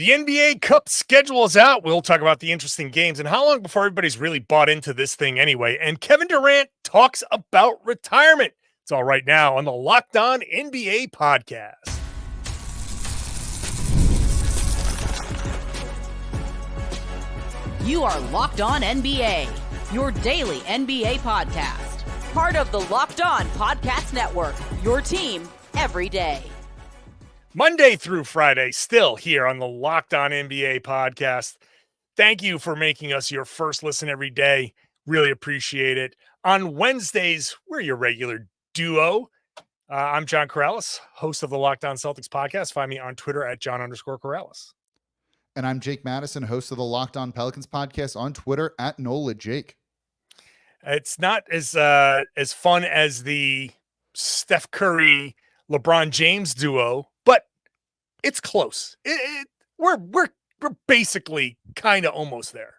The NBA Cup schedule is out. We'll talk about the interesting games and how long before everybody's really bought into this thing anyway. And Kevin Durant talks about retirement. It's all right now on the Locked On NBA podcast. You are Locked On NBA, your daily NBA podcast. Part of the Locked On Podcast Network, your team every day. Monday through Friday, still here on the Locked On NBA podcast. Thank you for making us your first listen every day. Really appreciate it. On Wednesdays, we're your regular duo. I'm John Karalis, host of the Locked On Celtics podcast. Find me on Twitter at John_Karalis. And I'm Jake Madison, host of the Locked On Pelicans podcast on Twitter at NolaJake. It's not as fun as the Steph Curry, LeBron James duo, but it's close. We're basically kind of almost there.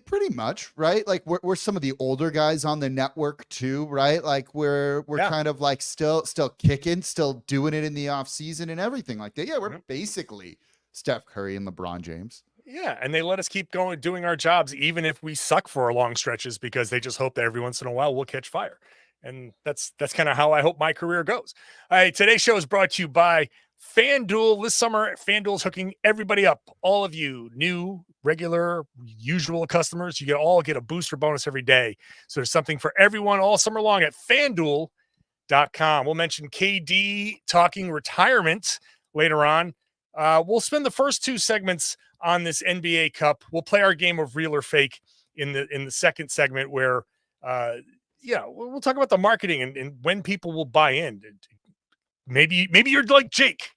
Pretty much, right? Like we're some of the older guys on the network too, right? Like we're kind of like still kicking, still doing it in the off season and everything like that. Yeah, we're basically Steph Curry and LeBron James. Yeah, and they let us keep going, doing our jobs, even if we suck for long stretches, because they just hope that every once in a while we'll catch fire. And that's kind of how I hope my career goes. All right, today's show is brought to you by FanDuel. This summer, FanDuel's hooking everybody up. All of you new, regular, usual customers, you all get a booster bonus every day. So there's something for everyone all summer long at FanDuel.com. We'll mention KD talking retirement later on. We'll spend the first two segments on this NBA Cup. We'll play our game of real or fake in the second segment where we'll talk about the marketing and when people will buy in. Maybe you're like Jake,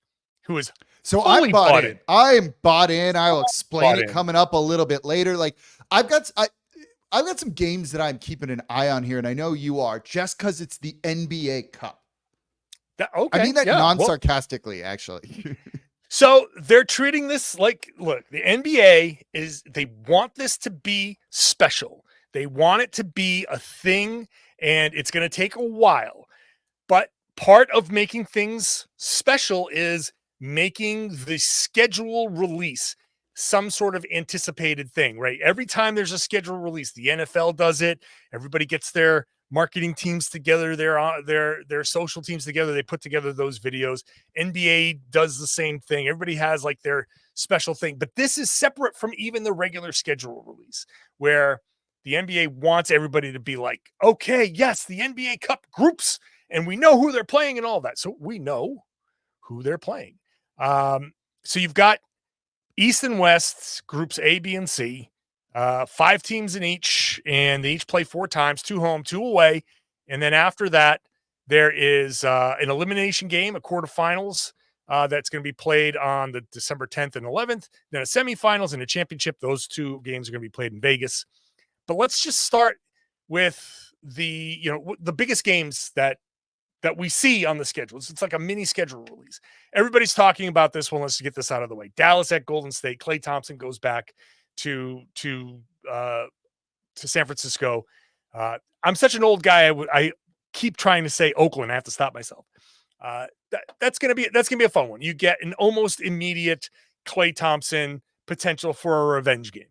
who is I'm bought in. I am bought in. I'll explain it coming up a little bit later. Like I've got some games that I'm keeping an eye on here, and I know you are, just because it's the NBA Cup. Okay, I mean that non-sarcastically, actually. So they're treating this like, look, the NBA they want this to be special. They want it to be a thing, and it's going to take a while. But part of making things special is making the schedule release some sort of anticipated thing, right? Every time there's a schedule release, the NFL does it. Everybody gets their marketing teams together, their social teams together. They put together those videos. NBA does the same thing. Everybody has like their special thing. But this is separate from even the regular schedule release, where the NBA wants everybody to be like, okay, yes, the NBA Cup groups, and we know who they're playing and all that. So we know who they're playing. So you've got East and West, groups A, B, and C, 5 teams in each, and they each play 4 times, 2 home, 2 away. And then after that, there is an elimination game, a quarterfinals that's going to be played on the December 10th and 11th, then a semifinals and a championship. Those 2 games are going to be played in Vegas. But let's just start with the biggest games that we see on the schedule. It's like a mini schedule release. Everybody's talking about this one. Let's get this out of the way. Dallas at Golden State. Klay Thompson goes back to San Francisco. I'm such an old guy. I keep trying to say Oakland. I have to stop myself. That's gonna be a fun one. You get an almost immediate Klay Thompson potential for a revenge game.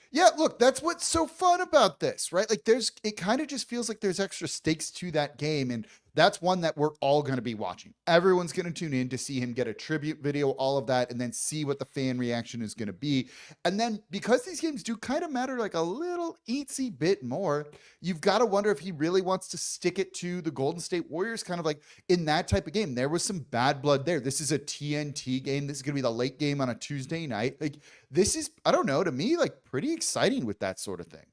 Yeah, look, that's what's so fun about this, right? Like it kind of just feels like there's extra stakes to that game. And that's one that we're all going to be watching. Everyone's going to tune in to see him get a tribute video, all of that, and then see what the fan reaction is going to be. And then because these games do kind of matter like a little eensy bit more, you've got to wonder if he really wants to stick it to the Golden State Warriors, kind of like in that type of game. There was some bad blood there. This is a TNT game. This is going to be the late game on a Tuesday night. Like this is, I don't know, to me, like pretty exciting with that sort of thing.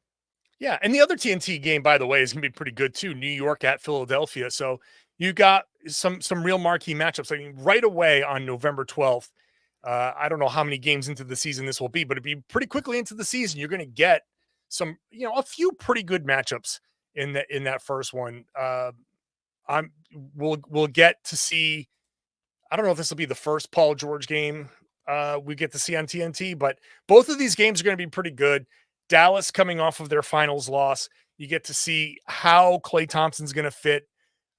Yeah, and the other TNT game, by the way, is going to be pretty good too. New York at Philadelphia. So you got some real marquee matchups. I mean, right away on November 12th, I don't know how many games into the season this will be, but it'll be pretty quickly into the season. You're going to get some, a few pretty good matchups in that first one. We'll get to see. I don't know if this will be the first Paul George game we get to see on TNT, but both of these games are going to be pretty good. Dallas coming off of their finals loss, you get to see how Klay Thompson's going to fit.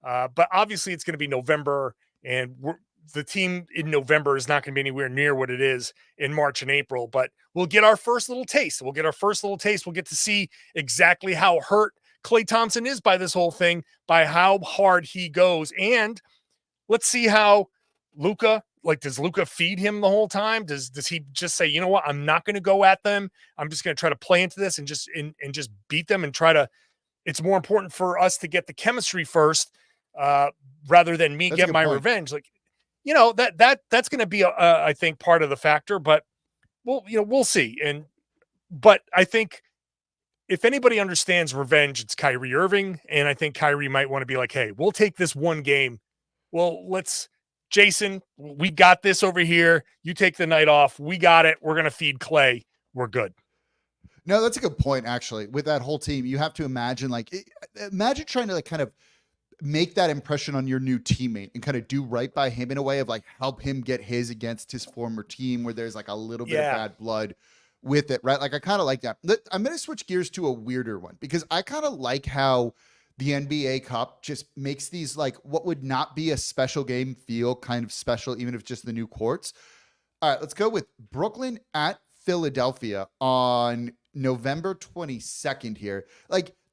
But obviously it's going to be November, and the team in November is not going to be anywhere near what it is in March and April, but we'll get our first little taste. We'll get to see exactly how hurt Klay Thompson is by this whole thing, by how hard he goes. And let's see how Luka, does Luka feed him the whole time? Does he just say, you know what, I'm not going to go at them. I'm just going to try to play into this and just beat them and try to, it's more important for us to get the chemistry first, rather than me get my revenge. That's going to be, I think, part of the factor, but we'll see. But I think if anybody understands revenge, it's Kyrie Irving. And I think Kyrie might want to be like, hey, we'll take this one game. Well, Jason, we got this over here. You take the night off. We got it. We're going to feed Klay. We're good. No, that's a good point, actually. With that whole team, you have to imagine, imagine trying to kind of make that impression on your new teammate and kind of do right by him in a way of help him get his against his former team where there's a little bit of bad blood with it, right? I kind of like that. I'm going to switch gears to a weirder one because I kind of like how the NBA Cup just makes these what would not be a special game feel kind of special, even if just the new courts. All right, let's go with Brooklyn at Philadelphia on November 22nd here.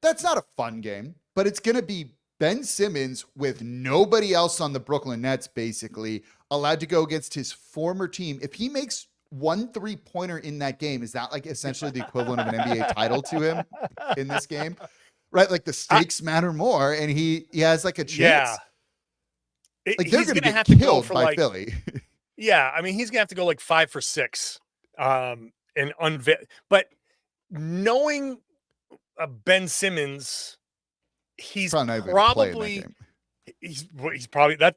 That's not a fun game, but it's going to be Ben Simmons with nobody else on the Brooklyn Nets basically allowed to go against his former team. If he makes 1 3-pointer in that game, is that essentially the equivalent of an NBA title to him in this game? Right? The stakes matter more and he has a chance. Yeah. They're going to get killed by Philly. Yeah. I mean, he's going to have to go 5 for 6. But knowing Ben Simmons, he's probably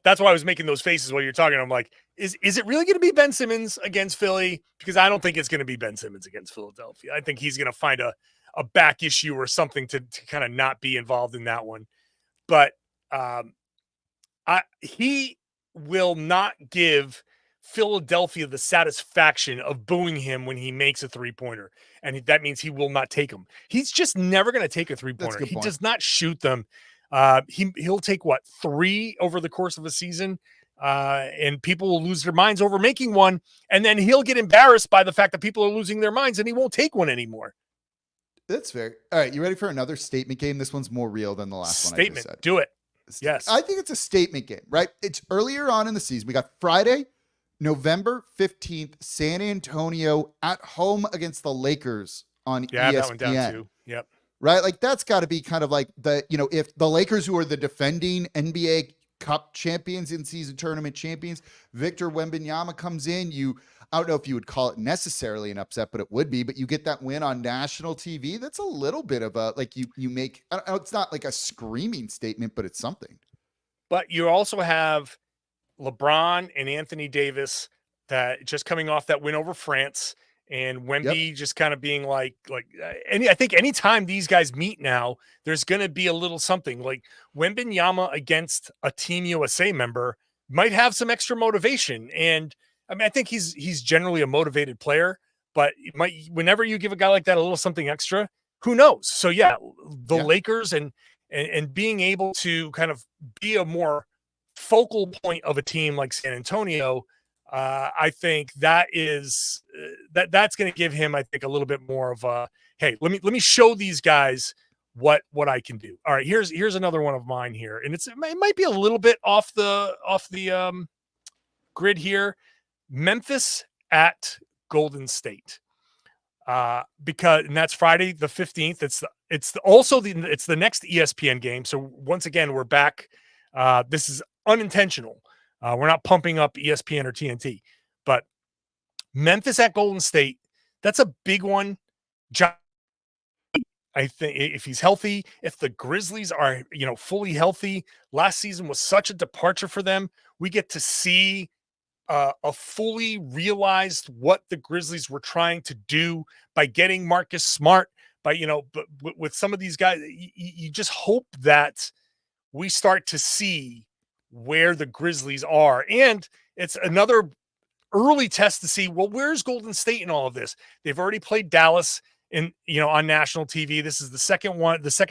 that's why I was making those faces while you're talking. I'm like, is it really going to be Ben Simmons against Philly? Because I don't think it's going to be Ben Simmons against Philadelphia. I think he's going to find a back issue or something to kind of not be involved in that one. But he will not give Philadelphia the satisfaction of booing him when he makes a 3-pointer. And that means he will not take them. He's just never going to take a 3-pointer. He does not shoot them. He'll take 3 over the course of a season. And people will lose their minds over making one. And then he'll get embarrassed by the fact that people are losing their minds and he won't take one anymore. That's fair. All right. You ready for another statement game? This one's more real than the last one I just said. Do it. Yes. I think it's a statement game, right? It's earlier on in the season. We got Friday, November 15th, San Antonio at home against the Lakers on ESPN. That went down too. Yep. Right? That's got to be kind of if the Lakers, who are the defending NBA Cup champions, in-season tournament champions, Victor Wembanyama comes in, I don't know if you would call it necessarily an upset, but it would be, but you get that win on national TV. That's a little bit of a, you make, I don't know, it's not a screaming statement, but it's something. But you also have LeBron and Anthony Davis that just coming off that win over France, and Wemby just kind of being I think anytime these guys meet now, there's going to be a little something Wembanyama against a Team USA member might have some extra motivation. And I mean, I think he's generally a motivated player, but whenever you give a guy like that a little something extra, who knows? So Lakers and being able to kind of be a more focal point of a team like San Antonio, I think that is that's going to give him, I think, a little bit more of a, hey, let me show these guys what I can do. All right, here's another one of mine here, and it might be a little bit off the grid here. Memphis at Golden State, because that's Friday the 15th. It's the next ESPN game. So once again, we're back. This is unintentional. We're not pumping up ESPN or TNT, but Memphis at Golden State. That's a big one. I think if he's healthy, if the Grizzlies are fully healthy, last season was such a departure for them. We get to see a fully realized what the Grizzlies were trying to do by getting Marcus Smart, but with some of these guys, you just hope that we start to see where the Grizzlies are. And it's another early test to see, well, where's Golden State in all of this? They've already played Dallas on national TV. This is the second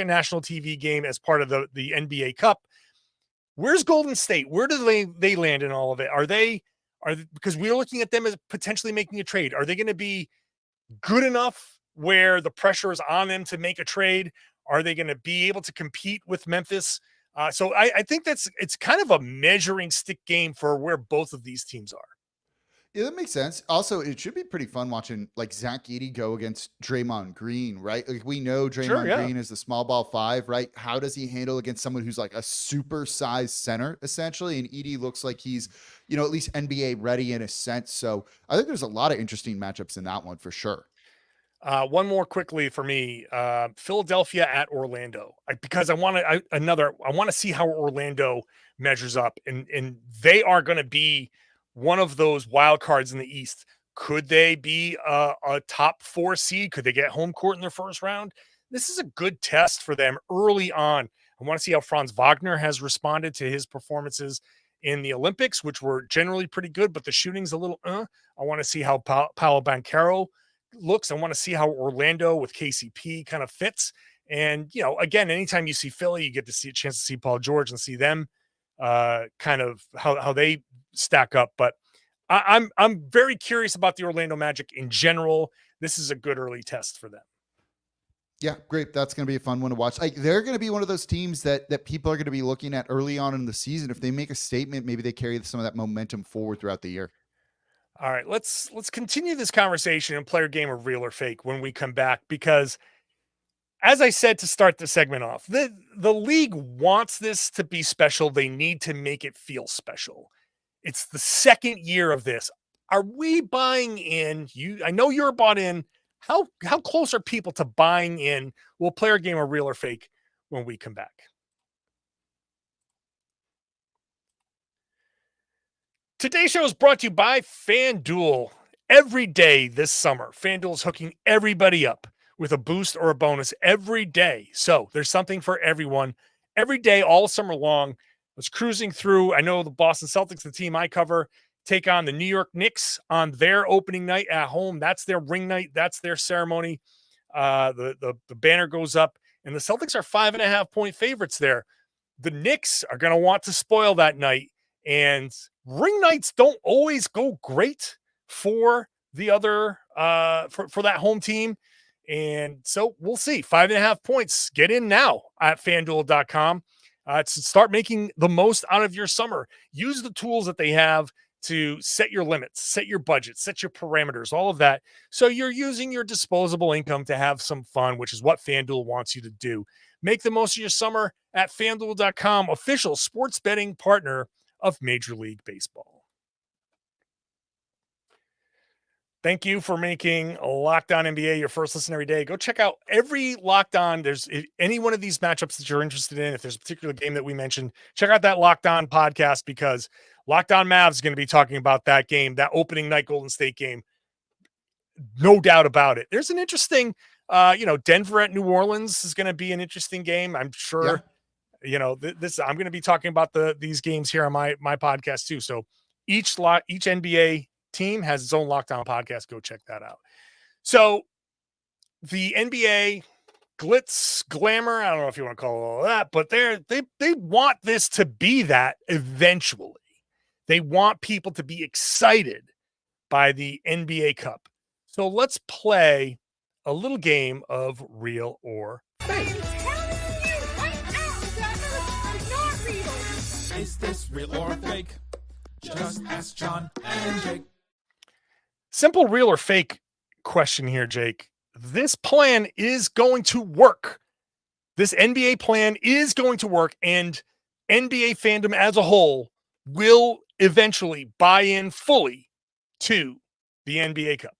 national TV game as part of the NBA Cup. Where's Golden State? Where do they land in all of it? Because we're looking at them as potentially making a trade. Are they going to be good enough where the pressure is on them to make a trade? Are they going to be able to compete with Memphis? So I think it's kind of a measuring stick game for where both of these teams are. Yeah, that makes sense. Also, it should be pretty fun watching like Zach Edey go against Draymond Green, right? Like we know Draymond Green is the small ball 5, right? How does he handle against someone who's like a super sized center essentially? And Edey looks like he's, at least NBA ready in a sense. So I think there's a lot of interesting matchups in that one for sure. One more quickly for me, Philadelphia at Orlando, because I want to see how Orlando measures up, and they are going to be one of those wild cards in the East. Could they be a top 4 seed? Could they get home court in their first round? This is a good test for them early on. I want to see how Franz Wagner has responded to his performances in the Olympics, which were generally pretty good, but the shooting's a little, I want to see how Paolo Banchero looks. I want to see how Orlando with KCP kind of fits. And, again, anytime you see Philly, you get to see a chance to see Paul George and see them kind of how they stack up. But I'm very curious about the Orlando Magic in general. This is a good early test for them. Yeah, great. That's going to be a fun one to watch. Like they're going to be one of those teams that people are going to be looking at early on in the season. If they make a statement, maybe they carry some of that momentum forward throughout the year. All right, let's continue this conversation and play a game of real or fake when we come back, because as I said to start the segment off, the league wants this to be special. They need to make it feel special. It's the second year of this. Are we buying in? I know you're bought in. How close are people to buying in? We'll play our game of real or fake when we come back. Today's show is brought to you by FanDuel. Every day this summer, FanDuel is hooking everybody up with a boost or a bonus every day. So there's something for everyone every day, all summer long. I was cruising through. I know the Boston Celtics, the team I cover, take on the New York Knicks on their opening night at home. That's their ring night. That's their ceremony. The banner goes up, and the Celtics are 5.5-point favorites there. The Knicks are going to want to spoil that night. And ring nights don't always go great for the other for that home team. And so we'll see. 5.5 points. Get in now at FanDuel.com to start making the most out of your summer. Use the tools that they have to set your limits, set your budget, set your parameters, all of that. So you're using your disposable income to have some fun, which is what FanDuel wants you to do. Make the most of your summer at FanDuel.com, official sports betting partner of Major League Baseball. Thank you for making Locked On NBA your first listen every day. Go check out every Locked On. There's any one of these matchups that you're interested in. If there's a particular game that we mentioned, check out that Locked On podcast, because Locked On Mavs is going to be talking about that game, that opening night Golden State game. No doubt about it. There's an interesting, Denver at New Orleans is going to be an interesting game. I'm sure. Yeah. I'm going to be talking about these games here on my podcast too. So each NBA team has its own Lockdown podcast. Go check that out. So the NBA glitz, glamour, I don't know if you want to call it all that, but they want this to be that eventually. They want people to be excited by the NBA Cup. So let's play a little game of real or fake. Is this real or fake? Just ask John and Jake. Simple real or fake question here, Jake. This plan is going to work. This NBA plan is going to work, and NBA fandom as a whole will eventually buy in fully to the NBA Cup.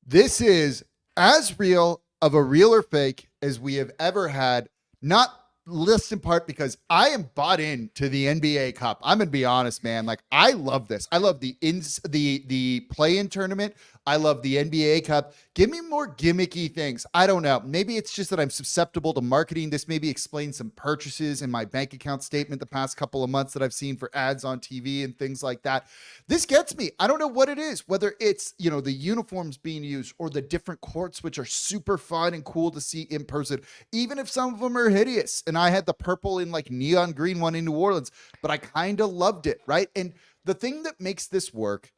This is as real of a real or fake as we have ever had, not list in part because I am bought in to the NBA Cup. I'm gonna be honest, man. Like I love this. I love the play-in tournament. I love the NBA Cup. Give me more gimmicky things. I don't know. Maybe it's just that I'm susceptible to marketing. This maybe explains some purchases in my bank account statement the past couple of months that I've seen for ads on TV and things like that. This gets me. I don't know what it is, whether it's, the uniforms being used or the different courts, which are super fun and cool to see in person, even if some of them are hideous. and I had the purple and like neon green one in New Orleans, but I kind of loved it, right? And the thing that makes this work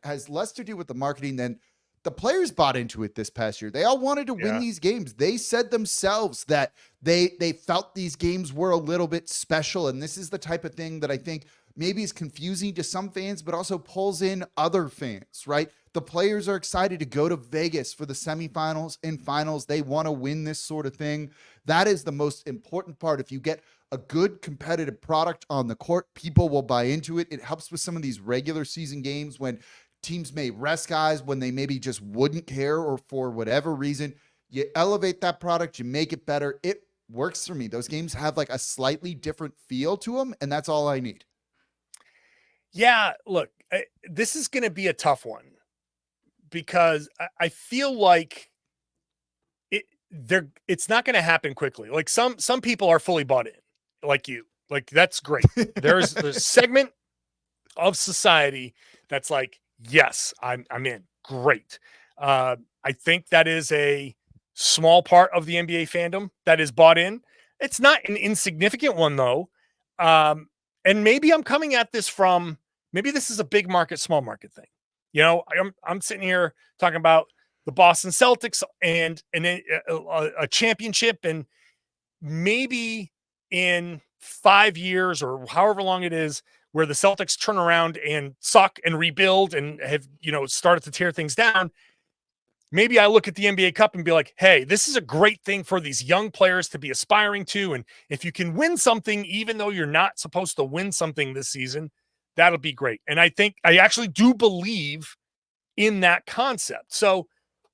has less to do with the marketing than the players bought into it this past year. They all wanted to win these games. They said themselves that they felt these games were a little bit special. And this is the type of thing that I think maybe is confusing to some fans, but also pulls in other fans, right? The players are excited to go to Vegas for the semifinals and finals. They want to win this sort of thing. That is the most important part. If you get a good competitive product on the court, people will buy into it. It helps with some of these regular season games when teams may rest guys when they maybe just wouldn't care or for whatever reason. You elevate that product, you make it better. It works for me. Those games have like a slightly different feel to them, and that's all I need. Yeah, look, this is going to be a tough one because I feel like it's not going to happen quickly. Like some people are fully bought in, like you. Like that's great. There's a segment of society that's like, yes, I'm in. Great. I think that is a small part of the NBA fandom that is bought in. It's not an insignificant one though. And maybe I'm coming at this from, maybe this is a big market, small market thing. You know, I'm sitting here talking about the Boston Celtics and a championship, and maybe in 5 years or however long it is, where the Celtics turn around and suck and rebuild and have, started to tear things down. Maybe I look at the NBA Cup and be like, hey, this is a great thing for these young players to be aspiring to. And if you can win something, even though you're not supposed to win something this season, that'll be great. And I think I actually do believe in that concept. So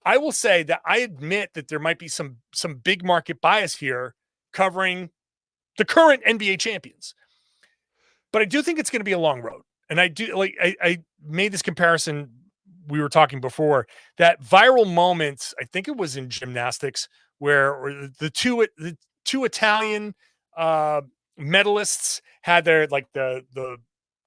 I will say that I admit that there might be some big market bias here covering the current NBA champions. But I do think it's going to be a long road. And I do I made this comparison. We were talking before that viral moment. I think it was in gymnastics where the two Italian medalists had their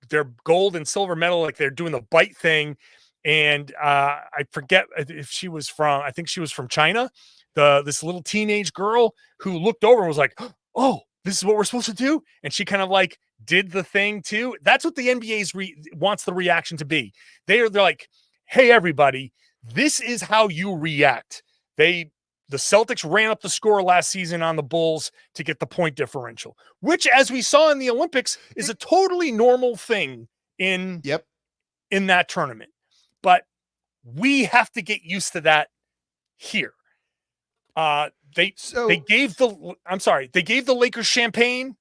their gold and silver medal. Like they're doing the bite thing. And I forget if she was from, I think she was from China, this little teenage girl who looked over and was like, oh, this is what we're supposed to do. And she kind of like did the thing too. That's what the NBA's wants the reaction to be. They're like, hey, everybody, this is how you react. The Celtics ran up the score last season on the Bulls to get the point differential, which, as we saw in the Olympics, is a totally normal thing in that tournament. But we have to get used to that here. They gave the Lakers champagne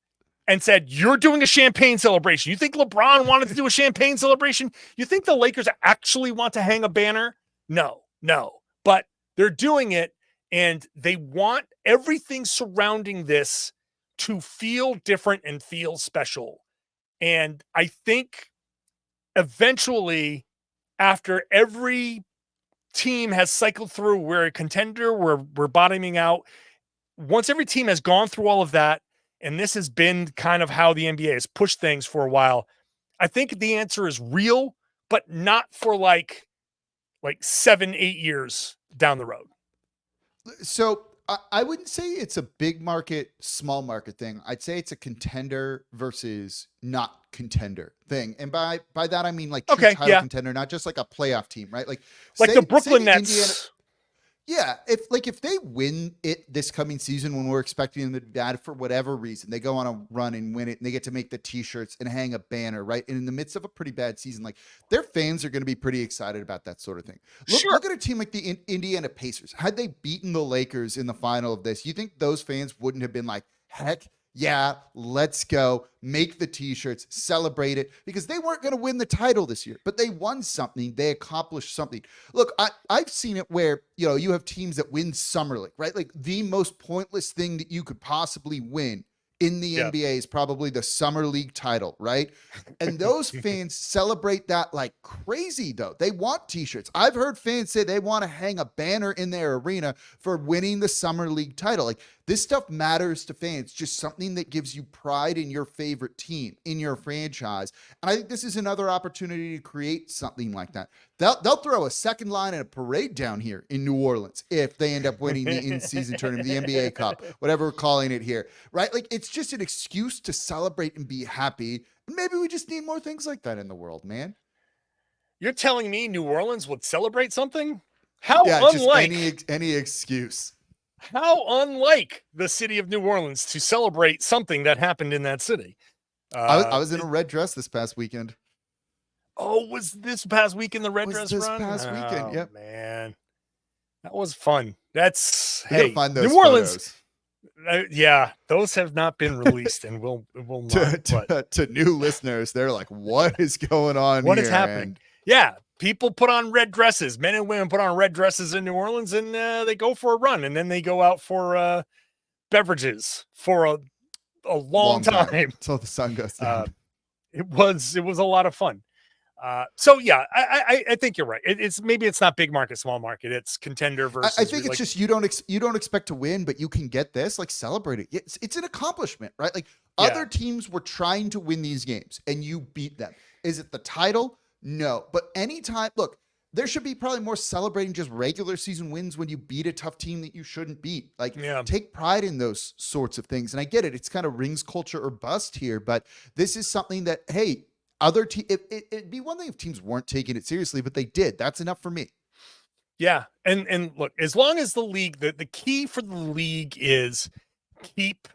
and said, you're doing a champagne celebration. You think LeBron wanted to do a champagne celebration? You think the Lakers actually want to hang a banner? No. But they're doing it, and they want everything surrounding this to feel different and feel special. And I think eventually, after every team has cycled through, we're a contender, we're bottoming out. Once every team has gone through all of that, and this has been kind of how the NBA has pushed things for a while, I think the answer is real, but not for like 7-8 years down the road. So I wouldn't say it's a big market, small market thing. I'd say it's a contender versus not contender thing. And by that, I mean like true title contender, not just like a playoff team, right? Like the Brooklyn Nets. If they win it this coming season when we're expecting them to do that for whatever reason, they go on a run and win it and they get to make the t-shirts and hang a banner, right? And in the midst of a pretty bad season, like their fans are going to be pretty excited about that sort of thing. Look at a team like the Indiana Pacers. Had they beaten the Lakers in the final of this, you think those fans wouldn't have been like, heck yeah, let's go, make the t-shirts, celebrate it, because they weren't going to win the title this year, but they won something. They accomplished something. Look, I've seen it where, you have teams that win Summer League, right? Like the most pointless thing that you could possibly win in the NBA is probably the Summer League title, right? And those fans celebrate that like crazy, though. They want t-shirts. I've heard fans say they want to hang a banner in their arena for winning the Summer League title. Like This stuff matters to fans, just something that gives you pride in your favorite team, in your franchise. And I think this is another opportunity to create something like that. They'll throw a second line and a parade down here in New Orleans if they end up winning the in-season tournament, the NBA Cup, whatever we're calling it here, right? Like, it's just an excuse to celebrate and be happy. Maybe we just need more things like that in the world, man. You're telling me New Orleans would celebrate something? How unlike just any excuse. How unlike the city of New Orleans to celebrate something that happened in that city. I was in a red dress this past weekend. Oh, was this past weekend the red dress run? Past weekend, yep. Man, that was fun. That's find those New Orleans. Yeah, those have not been released, and will not. To new listeners, they're like, "What is going on? What is happening?" Yeah, people put on red dresses. Men and women put on red dresses in New Orleans, and they go for a run, and then they go out for beverages for a long time until the sun goes down. It was a lot of fun. So yeah, I think you're right. Maybe it's not big market, small market. It's contender versus. I think it's just you don't expect to win, but you can get this. Like, celebrate it. It's an accomplishment, right? Like, other teams were trying to win these games, and you beat them. Is it the title? No, but anytime, look, there should be probably more celebrating just regular season wins when you beat a tough team that you shouldn't beat. Like, take pride in those sorts of things. And I get it. It's kind of rings culture or bust here, but this is something that, hey, it'd be one thing if teams weren't taking it seriously, but they did. That's enough for me. Yeah. And look, as long as the league, the key for the league is keep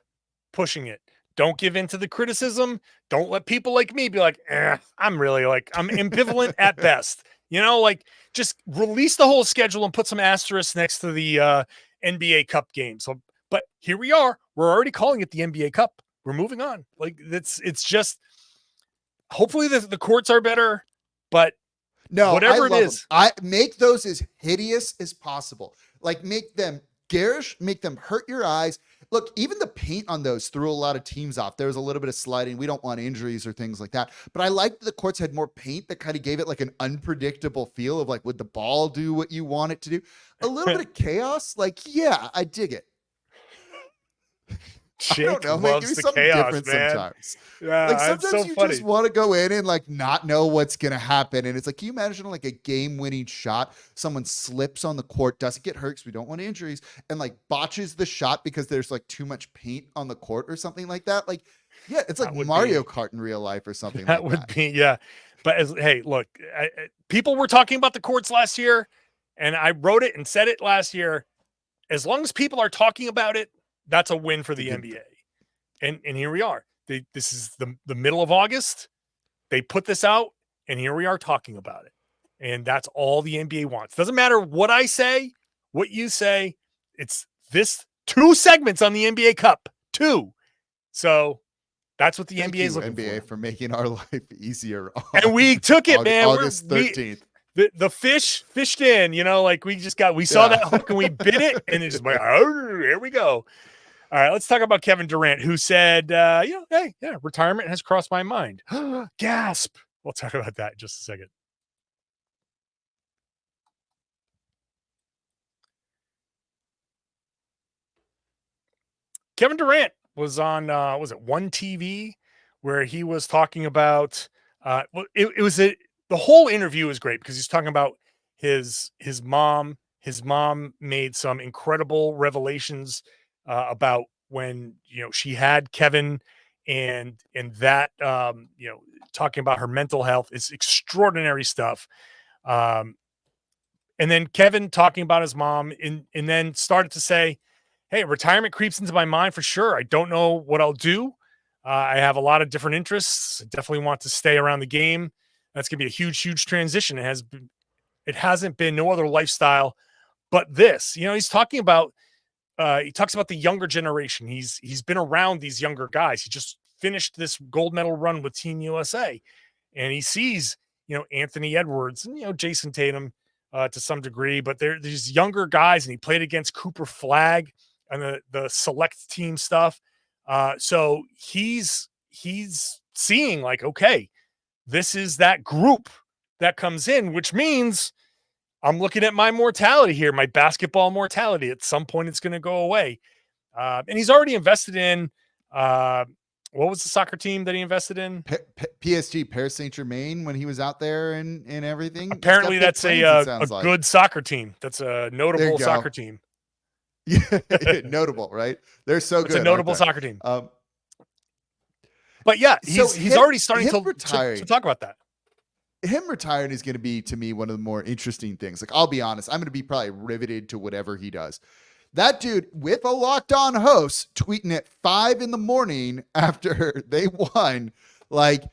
pushing it. Don't give in to the criticism. Don't let people like me be like, I'm ambivalent at best. Like, just release the whole schedule and put some asterisks next to the NBA Cup game. So, but here we are. We're already calling it the NBA Cup. We're moving on. Like, it's just, hopefully the courts are better, but no, whatever it is, I make those as hideous as possible. Like, make them garish, make them hurt your eyes. Look, even the paint on those threw a lot of teams off. There was a little bit of sliding. We don't want injuries or things like that. But I liked the courts had more paint that kind of gave it like an unpredictable feel of like, would the ball do what you want it to do? A little bit of chaos. Like, yeah, I dig it. Jake I don't know, man. Give me something different sometimes. Yeah, like, sometimes so you funny. just want to go in and like not know what's gonna happen. And it's like, can you imagine like a game-winning shot? Someone slips on the court, doesn't get hurt because we don't want injuries, and like botches the shot because there's like too much paint on the court or something like that. Like, yeah, it's like Mario Kart in real life or something. That would be, yeah. But hey, look, people were talking about the courts last year, and I wrote it and said it last year. As long as people are talking about it, that's a win for the NBA. And here we are. This is the middle of August. They put this out, and here we are talking about it. And that's all the NBA wants. Doesn't matter what I say, what you say. It's this 2 segments on the NBA Cup. 2. So that's what the NBA is looking NBA for making our life easier. And we took it, man. August 13th. The fish fished in, like we saw that hook and we bit it, and it's just like, oh, here we go. All right, let's talk about Kevin Durant, who said, hey, retirement has crossed my mind. Gasp. We'll talk about that in just a second. Kevin Durant was on, was it One TV, where he was talking about, the whole interview was great because he's talking about his mom. His mom made some incredible revelations about when, she had Kevin, and that, talking about her mental health is extraordinary stuff. And then Kevin talking about his mom and then started to say, hey, retirement creeps into my mind for sure. I don't know what I'll do. I have a lot of different interests. I definitely want to stay around the game. That's going to be a huge, huge transition. It hasn't been no other lifestyle but this. He's talking about, he talks about the younger generation. He's been around these younger guys. He just finished this gold medal run with Team USA, and he sees, Anthony Edwards and, Jason Tatum to some degree, but they're these younger guys, and he played against Cooper Flagg and the select team stuff. So he's seeing like, okay, this is that group that comes in, which means I'm looking at my mortality here, my basketball mortality. At some point, it's going to go away. And he's already invested in, what was the soccer team that he invested in? PSG, Paris Saint-Germain, when he was out there and everything. Apparently that's a like. good soccer team. That's a notable soccer team. Yeah, notable, right? They're so good. It's a notable soccer team. But yeah, he's already starting to talk about that. Him retiring is going to be, to me, one of the more interesting things. Like, I'll be honest, I'm going to be probably riveted to whatever he does. That dude with a Locked On host tweeting at 5 a.m. after they won. Like,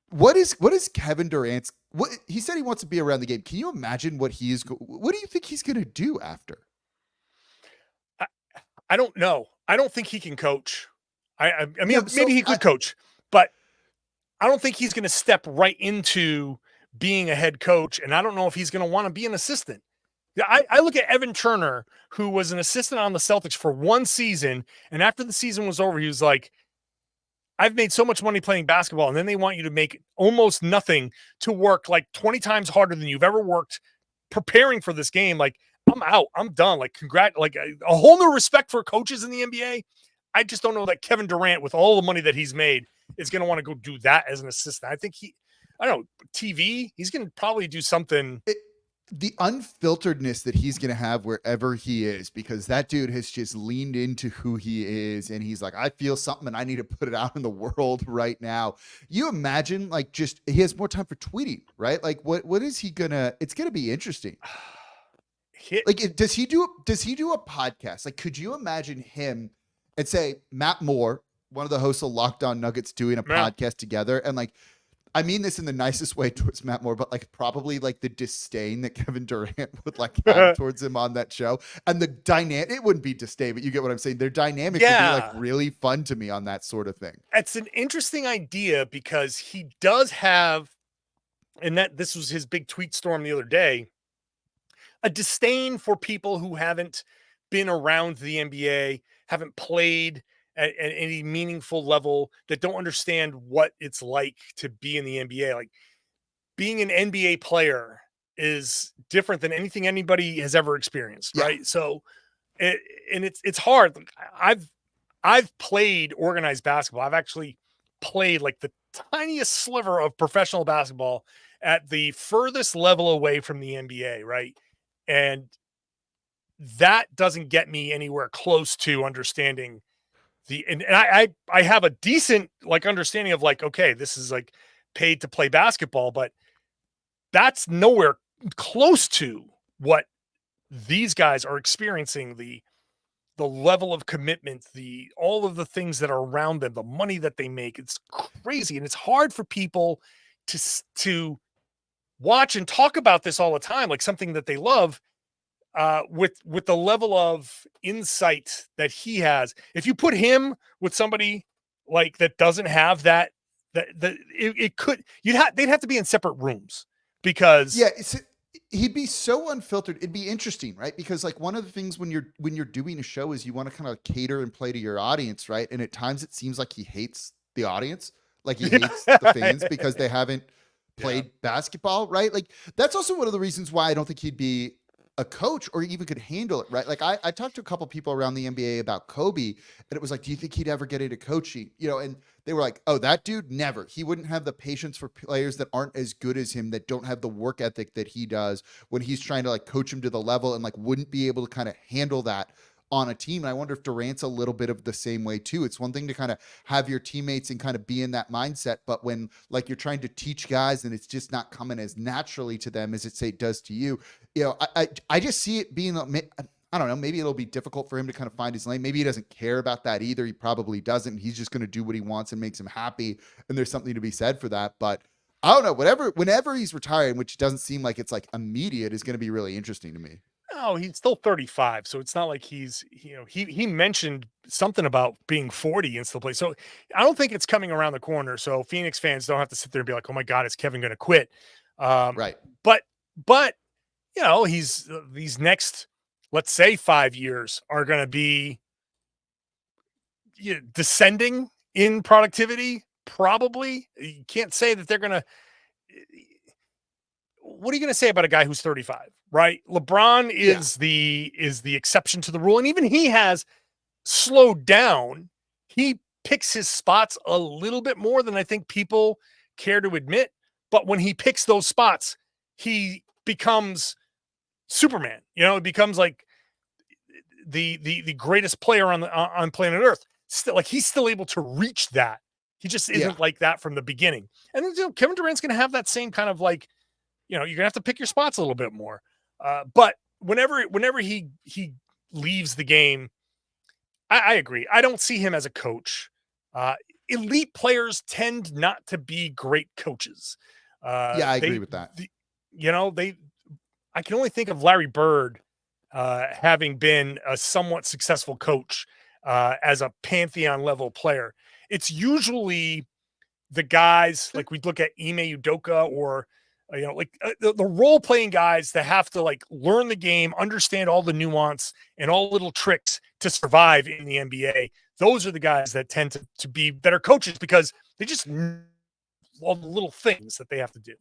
what is Kevin Durant's? What he said he wants to be around the game. Can you imagine what do you think he's going to do after? I don't know. I don't think he can coach. I mean, maybe he could coach, but I don't think he's going to step right into being a head coach. And I don't know if he's going to want to be an assistant. I look at Evan Turner, who was an assistant on the Celtics for one season. And after the season was over, he was like, I've made so much money playing basketball. And then they want you to make almost nothing to work like 20 times harder than you've ever worked preparing for this game. Like, I'm out. I'm done. Like, like a whole new respect for coaches in the NBA. I just don't know that Kevin Durant, with all the money that he's made, is going to want to go do that as an assistant. I think I don't know, TV, he's going to probably do something. The unfilteredness that he's going to have wherever he is, because that dude has just leaned into who he is. And he's like, I feel something and I need to put it out in the world right now. You imagine, like, just, he has more time for tweeting, right? Like, what is he it's going to be interesting. Like, does he do a podcast? Like, could you imagine him and say Matt Moore, one of the hosts of Locked On Nuggets, doing a podcast together? And like, I mean this in the nicest way towards Matt Moore, but like probably like the disdain that Kevin Durant would like have towards him on that show. And the dynamic, it wouldn't be disdain, but you get what I'm saying. Their dynamic would be like really fun to me on that sort of thing. It's an interesting idea because he does have, and this was his big tweet storm the other day, a disdain for people who haven't been around the NBA, haven't played at any meaningful level, that don't understand what it's like to be in the NBA. Like, being an NBA player is different than anything anybody has ever experienced. Right. So, it's hard. I've played organized basketball. I've actually played like the tiniest sliver of professional basketball at the furthest level away from the NBA. Right. And that doesn't get me anywhere close to understanding and I have a decent like understanding of like, okay, this is like paid to play basketball, but that's nowhere close to what these guys are experiencing. The level of commitment, all of the things that are around them, the money that they make, it's crazy. And it's hard for people to watch and talk about this all the time, like something that they love. With the level of insight that he has, if you put him with somebody like that doesn't have they'd have to be in separate rooms, because he'd be so unfiltered. It'd be interesting, right? Because like one of the things when you're doing a show is you want to kind of cater and play to your audience, right? And at times it seems like he hates the audience, like he hates the fans because they haven't played basketball, right? Like that's also one of the reasons why I don't think he'd be a coach or even could handle it, right? Like I talked to a couple people around the NBA about Kobe, and it was like, do you think he'd ever get into coaching? You know, and they were like, oh, that dude, never. He wouldn't have the patience for players that aren't as good as him, that don't have the work ethic that he does when he's trying to like coach him to the level, and like wouldn't be able to kind of handle that on a team. And I wonder if Durant's a little bit of the same way too. It's one thing to kind of have your teammates and kind of be in that mindset, but when like you're trying to teach guys and it's just not coming as naturally to them as it does to you, you know, I just see it being, I don't know, maybe it'll be difficult for him to kind of find his lane. Maybe he doesn't care about that either. He probably doesn't. He's just going to do what he wants and makes him happy. And there's something to be said for that. But I don't know, whenever he's retiring, which doesn't seem like it's like immediate, is going to be really interesting to me. Oh, he's still 35, so it's not like he's, you know, he mentioned something about being 40 and still play. So I don't think it's coming around the corner. So Phoenix fans don't have to sit there and be like, oh my God, is Kevin going to quit? Right. But you know, these next, let's say 5 years are going to be descending in productivity. Probably. You can't say that they're going to. What are you going to say about a guy who's 35, right? LeBron is the exception to the rule. And even he has slowed down. He picks his spots a little bit more than I think people care to admit. But when he picks those spots, he becomes Superman. It becomes like the greatest player on planet Earth. Still, like, he's still able to reach that. He just isn't like that from the beginning. And then, Kevin Durant's going to have that same kind of, like, you're going to have to pick your spots a little bit more. But whenever he leaves the game, I agree. I don't see him as a coach. Elite players tend not to be great coaches. I agree with that. I can only think of Larry Bird having been a somewhat successful coach as a pantheon level player. It's usually the guys like we'd look at Ime Udoka or the role playing guys that have to like learn the game, understand all the nuance and all little tricks to survive in the NBA. Those are the guys that tend to be better coaches because they just know all the little things that they have to do.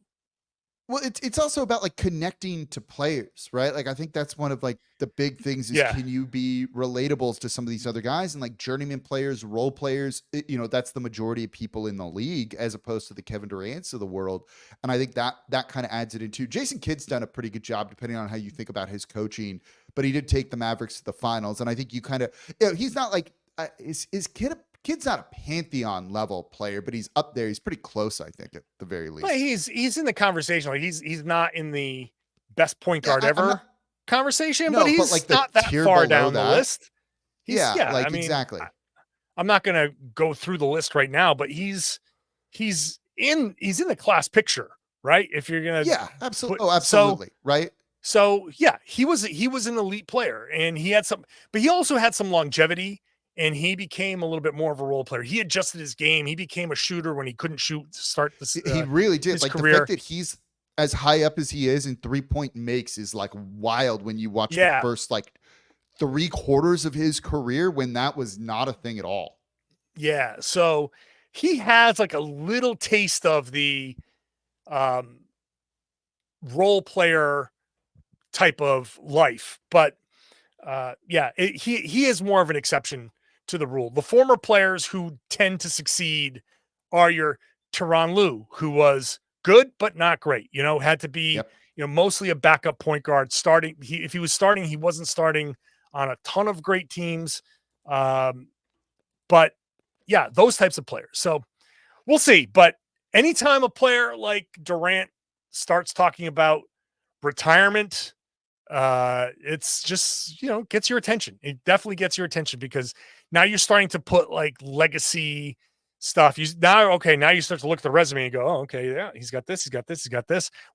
Well, it's also about like connecting to players, right? Like I think that's one of like the big things is can you be relatable to some of these other guys and like journeyman players, role players, that's the majority of people in the league as opposed to the Kevin Durant's of the world. And I think that kind of adds it into Jason Kidd's done a pretty good job depending on how you think about his coaching, but he did take the Mavericks to the finals. And I think you kind of, he's not like, is Kid's not a pantheon level player, but he's up there. He's pretty close, I think, at the very least. Well, he's in the conversation. Like he's not in the best point guard ever conversation, but he's like not that far down the list. Exactly. I'm not going to go through the list right now, but he's in the class picture, right? If you're going to absolutely. Absolutely. Right. So he was an elite player and he had but he also had some longevity. And he became a little bit more of a role player. He adjusted his game. He became a shooter when he couldn't shoot to start this. He really did. Like career. The fact that he's as high up as he is in 3-point makes is like wild when you watch the first like 3/4 of his career when that was not a thing at all. Yeah. So he has like a little taste of the role player type of life, but he is more of an exception to the rule. The former players who tend to succeed are your Tyronn Lue, who was good but not great. Had to be mostly a backup point guard. Starting, if he was starting, he wasn't starting on a ton of great teams. But those types of players. So we'll see. But anytime a player like Durant starts talking about retirement, it's just gets your attention. It definitely gets your attention because now you're starting to put like legacy stuff. Now you start to look at the resume and go, oh, okay, yeah, he's got this.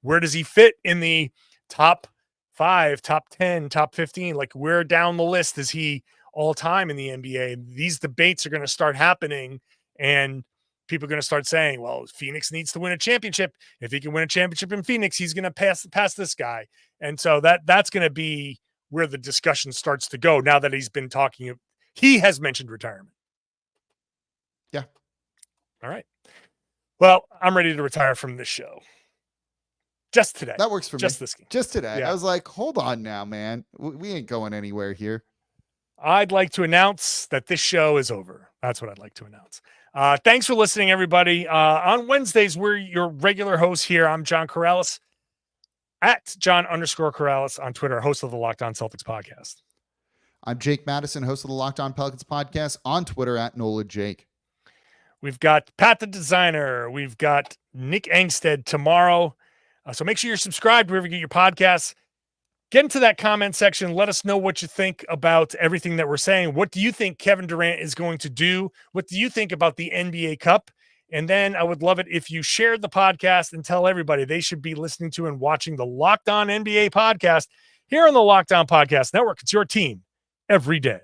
Where does he fit in the top 5, top 10, top 15? Like where down the list is he all time in the NBA? These debates are going to start happening and people are going to start saying, well, Phoenix needs to win a championship. If he can win a championship in Phoenix, he's going to pass this guy. And so that's going to be where the discussion starts to go now that he has mentioned retirement. Yeah. All right. Well, I'm ready to retire from this show. Just today. That works for me. This game. Just today. Yeah. I was like, hold on now, man. We ain't going anywhere here. I'd like to announce that this show is over. That's what I'd like to announce. Thanks for listening, everybody. On Wednesdays, we're your regular hosts here. I'm John Karalis at John_Karalis on Twitter, host of the Locked On Celtics podcast. I'm Jake Madison, host of the Locked On Pelicans podcast on Twitter at NolaJake. We've got Pat the Designer. We've got Nick Angstead tomorrow. So make sure you're subscribed wherever you get your podcasts. Get into that comment section. Let us know what you think about everything that we're saying. What do you think Kevin Durant is going to do? What do you think about the NBA Cup? And then I would love it if you shared the podcast and tell everybody they should be listening to and watching the Locked On NBA podcast here on the Locked On Podcast Network. It's your team every day.